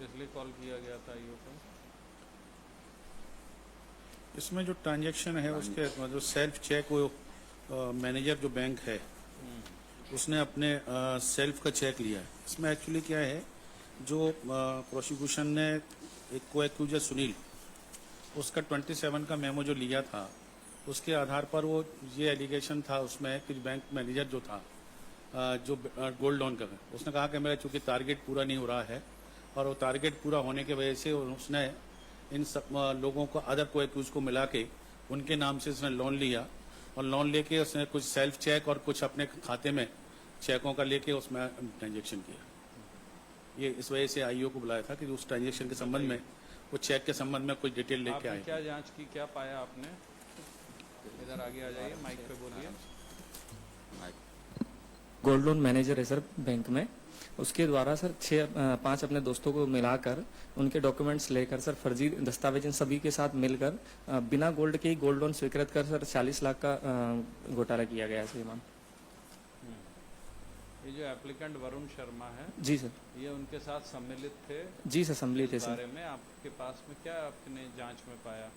इसलिए कॉल किया गया था आईओ को। इसमें जो ट्रांजैक्शन है उसके जो सेल्फ चेक वो मैनेजर जो बैंक है उसने अपने सेल्फ का चेक लिया है। इसमें एक्चुअली क्या है, जो प्रोसिक्यूशन ने एक को एक्यूजर सुनील उसका 27 का मेमो जो लिया था उसके आधार पर वो ये एलिगेशन था उसमें कि बैंक मैनेजर जो था जो गोल्ड लोन का उसने कहा कि मेरा चूंकि टारगेट पूरा नहीं हो रहा है और वो टारगेट पूरा होने की वजह से उसने इन सब लोगों को अदर को एक्यूज को मिला के उनके नाम से उसने लोन लिया और लोन लेके उसने कुछ सेल्फ चेक और कुछ अपने खाते में चेकों का लेके उसमें ट्रांजेक्शन किया। ये इस वजह से आईओ को बुलाया था कि उस ट्रांजेक्शन के संबंध में वो चेक के संबंध में कुछ डिटेल लेके आए। क्या जांच की, क्या पाया आपने? इधर आगे आ जाइए, माइक पे बोलिए। गोल्ड लोन मैनेजर है सर बैंक में, उसके द्वारा सर 5 अपने दोस्तों को मिलाकर उनके डॉक्यूमेंट्स लेकर सर फर्जी दस्तावेज इन सभी के साथ मिलकर बिना गोल्ड के ही गोल्ड लोन स्वीकृत कर सर 40 लाख का घोटाला किया गया है श्रीमान। ये जो एप्लीकेंट वरुण शर्मा है, जी सर, ये उनके साथ सम्मिलित थे? जी सर, सम्मिलित थे इस सर। बारे में आपके पास में क्या आपने जांच में पाया?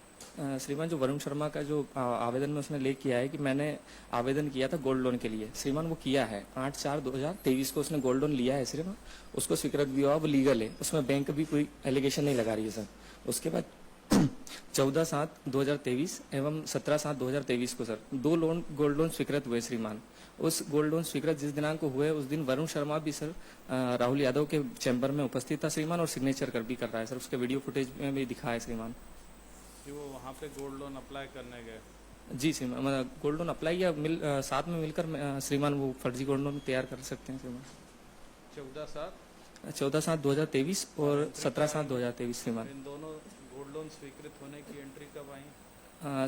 श्रीमान, जो वरुण शर्मा का जो आवेदन में उसने लेख किया है कि मैंने आवेदन किया था गोल्ड लोन के लिए, श्रीमान वो किया है 8/4/2023 को उसने गोल्ड लोन लिया है श्रीमान, उसको स्वीकृत भी हुआ, वो लीगल है, उसमें बैंक भी कोई एलिगेशन नहीं लगा रही है सर। उसके बाद 14/7/2023 एवं 17/7/2023 को सर 2 लोन गोल्ड लोन स्वीकृत हुए श्रीमान। उस गोल्ड लोन स्वीकृत जिस दिनांक को हुए उस दिन वरुण शर्मा भी सर राहुल यादव के चैम्बर में उपस्थित था श्रीमान और सिग्नेचर कर भी कर रहा है सर, उसके वीडियो फुटेज में भी दिखा है श्रीमान कि वो वहाँ पे गोल्ड लोन अप्लाई करने गए। जी श्रीमान, मतलब गोल्ड लोन अप्लाई या साथ में मिलकर श्रीमान वो फर्जी गोल्ड लोन तैयार कर सकते हैं श्रीमान। 14/7/2023 और 17/7/2023 श्रीमान। इन दोनों गोल्ड लोन स्वीकृत होने की एंट्री कब आई?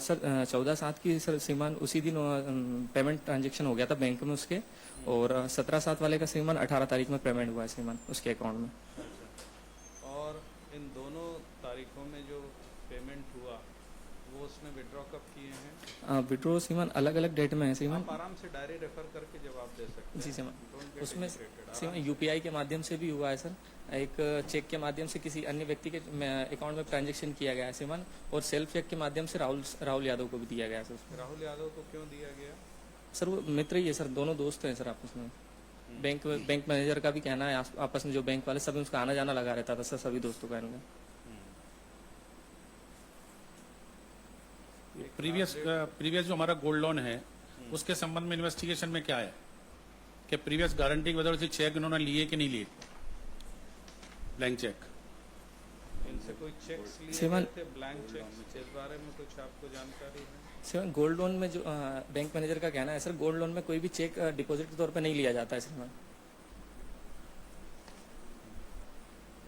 सर 14/7 की सर श्रीमान उसी दिन पेमेंट ट्रांजेक्शन हो गया था बैंक में उसके, और 17/7 वाले का श्रीमान 18 तारीख में पेमेंट हुआ है श्रीमान उसके अकाउंट में। और इन दोनों तारीखों में जो पेमेंट हुआ वो उसने विड्रॉ कब किए हैं? विड्रॉ श्रीमान अलग अलग डेट में है श्रीमान। आप आराम से डायरी रेफर करके जवाब दे सकते हैं। जी श्रीमान, उसमें श्रीमान यूपीआई के माध्यम से भी हुआ है सर, एक चेक के माध्यम से किसी अन्य व्यक्ति के अकाउंट में ट्रांजैक्शन किया गया है श्रीमान, और सेल्फ चेक के माध्यम से राहुल यादव को भी दिया गया है सर। राहुल यादव को क्यों दिया गया? सर वो मित्र ही है सर, दोनों दोस्त हैं सर आपस में। बैंक मैनेजर का भी कहना है आपस में जो बैंक वाले सभी उसका आना जाना लगा रहता था सर सभी दोस्तों का इनका। प्रीवियस जो हमारा गोल्ड लोन है उसके संबंध में इन्वेस्टिगेशन में क्या है कि प्रीवियस गारंटी की वजह से चेक इन्होंने लिए कि नहीं लिए, ब्लैंक चेक। इनसे कोई चेक्स लिए श्रीमान, थे, ब्लैंक चेक्स, इस बारे में कुछ आपको जानकारी है? श्रीमान गोल्ड लोन में जो बैंक मैनेजर का कहना है सर, गोल्ड लोन में कोई भी चेक डिपॉजिट के तौर पर नहीं लिया जाता है श्रीमान।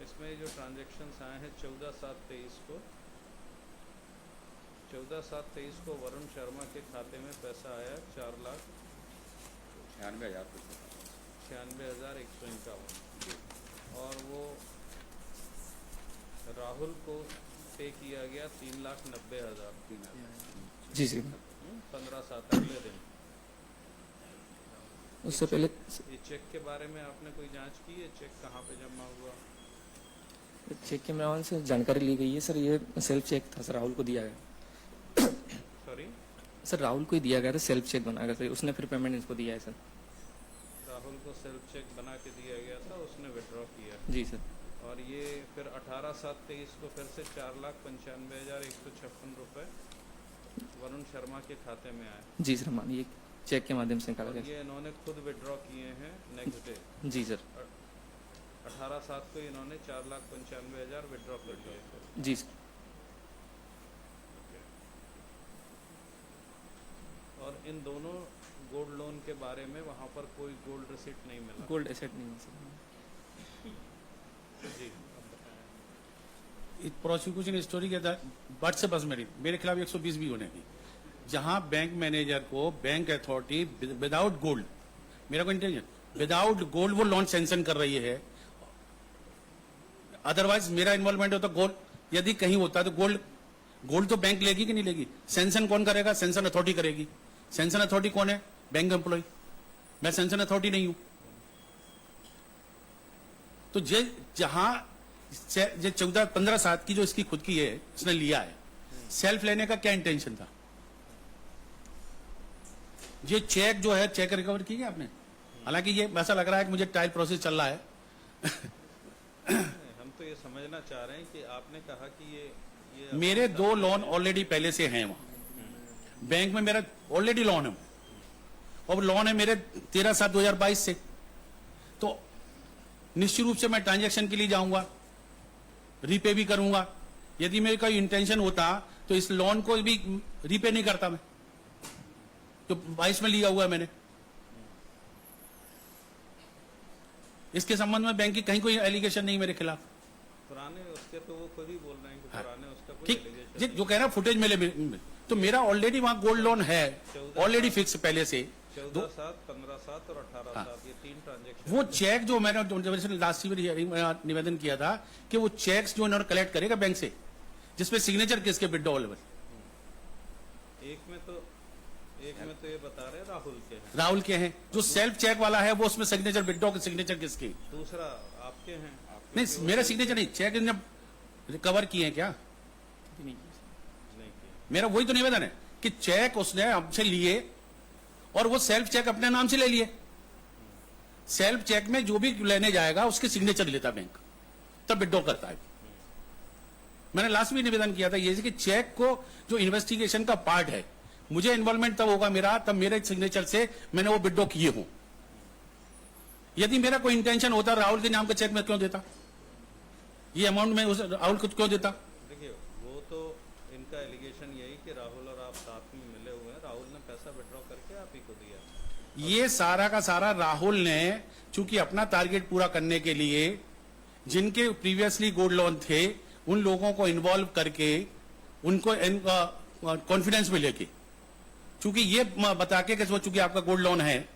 इसमें जो ट्रांजेक्शन्स आए हैं 14/7/23 को, 14/7/23 को वरुण शर्मा के खाते में पैसा आया 4,96,151 और वो राहुल को पे किया गया 3,90,000 जी जी 15/7 अगले दिन। उससे पहले ये चेक के बारे में आपने कोई जांच की है? चेक कहाँ पे जमा हुआ? चेक के माध्यम से जानकारी ली गई है सर, ये सेल्फ चेक था सर, राहुल को दिया गया। सॉरी सर राहुल को ही दिया गया था सेल्फ चेक बनाकर सर, उसने फिर पेमेंट इसको दिया है सर। राहुल को सेल्फ चेक बना के दिया गया था, उसने विड्रॉ किया। जी सर। और ये फिर 18/7/23 को फिर से 4,95,156 रुपए वरुण शर्मा के खाते में आए। जी सर मान, ये चेक के माध्यम से निकाला गया। ये इन्होंने खुद विड्रॉ किए हैं नेक्स्ट डे। जी सर। 18/7 को इन्होंने 4,95,000 विड्रॉ कर दिए। जी सर। और इन दोनों गोल्ड लोन के बारे में वहाँ पर कोई गोल्ड रिसिट नहीं मिला? गोल्ड एसेट नहीं है सर। जी प्रोसिक्यूशन स्टोरी के बट से बस मेरे खिलाफ 120 भी होने की, जहां बैंक मैनेजर को बैंक अथॉरिटी विदाउट गोल्ड, मेरा कोई इंटेंशन विदाउट गोल्ड वो लोन सैंक्शन कर रही है। अदरवाइज मेरा इन्वॉल्वमेंट होता गोल्ड, यदि कहीं होता तो गोल्ड तो बैंक लेगी कि नहीं लेगी? सैंक्शन कौन करेगा? सैंक्शन अथॉरिटी करेगी। सैंक्शन अथॉरिटी कौन है? Bank employ. मैं सैंक्शन अथॉरिटी नहीं हूं। तो जहां जो 14-15 साल की जो इसकी खुद की है इसने लिया है, सेल्फ लेने का क्या इंटेंशन था? ये चेक जो है, चेक रिकवर की है आपने? हालांकि ये ऐसा लग रहा है कि मुझे ट्रायल प्रोसेस चल रहा है। हम तो ये समझना चाह रहे हैं कि आपने कहा कि ये मेरे 2 लोन ऑलरेडी पहले से हैं वहां बैंक में, मेरा ऑलरेडी लोन है और लोन है मेरे 13/7/2022 से। तो निश्चित रूप से मैं ट्रांजैक्शन के लिए जाऊंगा, रीपे भी करूंगा। यदि मेरे कोई इंटेंशन होता तो इस लोन को भी रीपे नहीं करता मैं, तो 22 में लिया हुआ है मैंने। इसके संबंध में बैंक की कहीं कोई एलिगेशन नहीं मेरे खिलाफ। पुराने उसके तो वो खुद ही बोल रहे हैं कि पुराने उसका कोई ठीक, allegation जो कह रहा फुटेज मिले तो मेरा ऑलरेडी वहां गोल्ड लोन है, ऑलरेडी फिक्स पहले से। 14/7, 15/7 और 18/7 ये 3 ट्रांजेक्शन। वो चेक जो मैंने लास्ट ईयर हियरिंग में निवेदन किया था कि वो चेक्स जो इन्होंने कलेक्ट करेगा बैंक से, जिसपे सिग्नेचर किसके विड्रॉल, एक में तो ये बता रहे हैं राहुल के हैं, राहुल के हैं। जो सेल्फ चेक वाला है वो उसमें सिग्नेचर विड्रॉ के सिग्नेचर किसके? दूसरा आपके हैं। नहीं, मेरा सिग्नेचर नहीं, चेक इन्होंने रिकवर किए हैं क्या? नहीं किया। मेरा वही तो निवेदन है कि चेक उसने हमसे लिए और वो सेल्फ चेक अपने नाम से ले लिए। सेल्फ चेक में जो भी लेने जाएगा उसके सिग्नेचर लेता बैंक, तब विड्रॉ करता है। मैंने लास्ट में निवेदन किया था ये कि चेक को जो इन्वेस्टिगेशन का पार्ट है, मुझे इन्वॉल्वमेंट तब होगा मेरा, तब मेरे सिग्नेचर से मैंने वो विड्रॉ किए हूं। यदि मेरा कोई इंटेंशन होता राहुल के नाम का चेक मैं क्यों देता? ये अमाउंट में उस राहुल को क्यों देता? देखिए वो तो इनका एलिगेशन यही कि राहुल और आप साथ में मिले हुए हैं, राहुल ने पैसा विड्रॉ करके आप ही को दिया। ये सारा का सारा राहुल ने चूंकि अपना टारगेट पूरा करने के लिए जिनके प्रीवियसली गोल्ड लोन थे उन लोगों को इन्वॉल्व करके उनको कॉन्फिडेंस में लेके, चूंकि ये बता के कि वो चूंकि आपका गोल्ड लोन है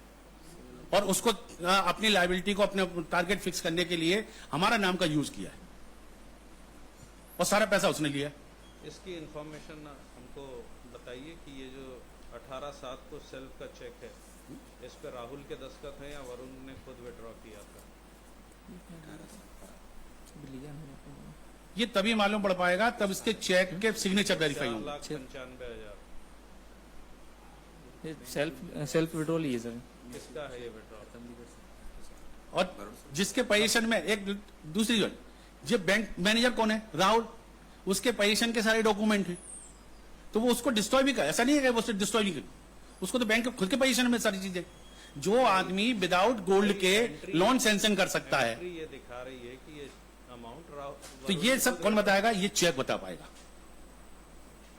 और उसको अपनी लायबिलिटी को अपने टारगेट फिक्स करने के लिए हमारा नाम का यूज किया है और सारा पैसा उसने लिया। इसकी इंफॉर्मेशन हमको बताइए कि ये जो 18/7 को सेल्फ का चेक है, इस पर राहुल के दस्तखत हैं या वरुण ने खुद विड्रॉ किया था? ये तभी मालूम पड़ पाएगा तब इसके चेक के सिग्नेचर वेरीफाई होंगे। 4,95,000 सेल्फ विड्रॉल ही है सर। किसका है ये विड्रॉ? और जिसके पोजीशन में एक दूसरी जो जो बैंक मैनेजर कौन है? राहुल। उसके पोजीशन के सारे डॉक्यूमेंट हैं, तो वो उसको डिस्ट्रॉय भी कर, ऐसा नहीं है कि वो सिर्फ डिस्ट्रॉय नहीं कर, उसको तो बैंक के खुद के पोजीशन में सारी चीजें। जो आदमी विदाउट गोल्ड के लोन सैंक्शन कर सकता है, ये दिखा रही है कि ये अमाउंट तो ये सब कौन बताएगा? ये चेक बता पाएगा।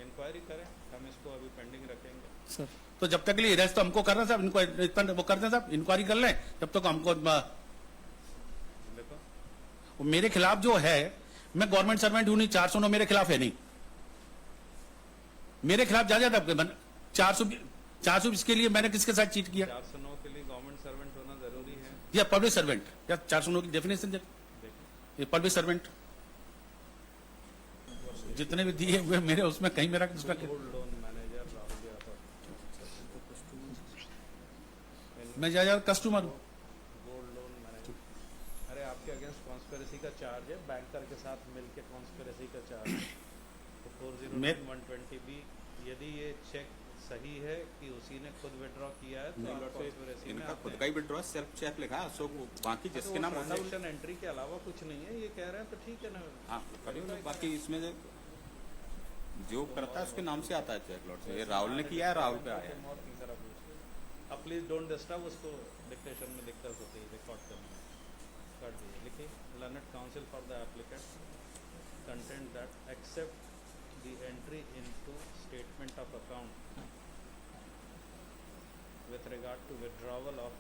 इंक्वायरी करें, हम इसको अभी पेंडिंग रखेंगे सर। तो जब तक लिए रेस्ट तो हमको करना साहब, इनको इतना वो करते हैं साहब, इंक्वायरी कर लें जब तक हमको। देखो मेरे खिलाफ जो है, मैं गवर्नमेंट सर्वेंट हूं नहीं, 409 मेरे खिलाफ है नहीं। मेरे खिलाफ ज्यादा 400 इसके लिए मैंने किसके साथ चीट किया? 409 के लिए गवर्नमेंट सर्वेंट होना जरूरी है या पब्लिक सर्वेंट, या 409 की डेफिनेशन देखिए। ये पब्लिक सर्वेंट जितने भी दिए हुए मेरे उसमें कहीं मेरा gold loan manager Rahul Yadav, मैं ज्यादा कस्टमर हूं। Gold loan manager. अरे आपके अगेंस्ट कॉन्स्पिरेसी का चार्ज है, बैंकर के साथ मिलके कॉन्स्पिरेसी का चार्ज है। तो 409(120)B, यदि ये चेक सही है कि उसी ने खुद विड्रॉ किया है तो आप कॉन्स्पिरेसी में इनका आते खुद हैं। का ही विड्रॉ सेल्फ चेक लिखा है, अशोक, बाकी जिसके नाम होता है ट्रांजैक्शन एंट्री के अलावा कुछ नहीं है, ये कह रहे हैं तो ठीक है ना। हाँ करिए, बाकी इसमें जो करता है उसके नाम से आता है चेक लॉट से। ये राहुल ने किया है, राहुल पे आया है। और तीसरा पूछ, अब प्लीज डोंट डिस्टर्ब, उसको डिक्टेशन में दिक्कत होती है रिकॉर्ड करने में। कर दीजिए, लिखिए learned council for the applicant content that accept the entry into statement of account with regard to withdrawal of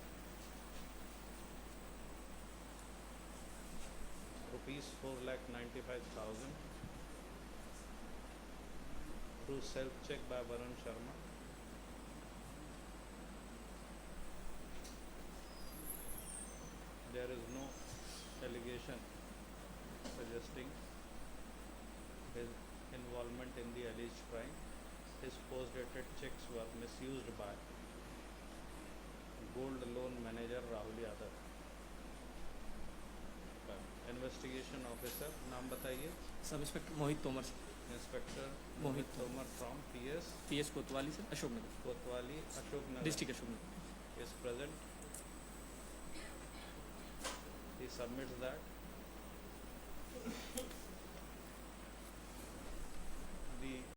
rupees 4,95,000 through self check by Varun Sharma. There is no allegation suggesting his involvement in the alleged crime. His post-dated checks were misused by gold loan manager Rahul Yadav. Investigation officer, नाम बताइए। Sub inspector Mohit Tomar sir. Inspector Mohit Tomar from PS PS कोतवाली sir, Ashoknagar कोतवाली, Ashoknagar district Ashoknagar. is present. He submits that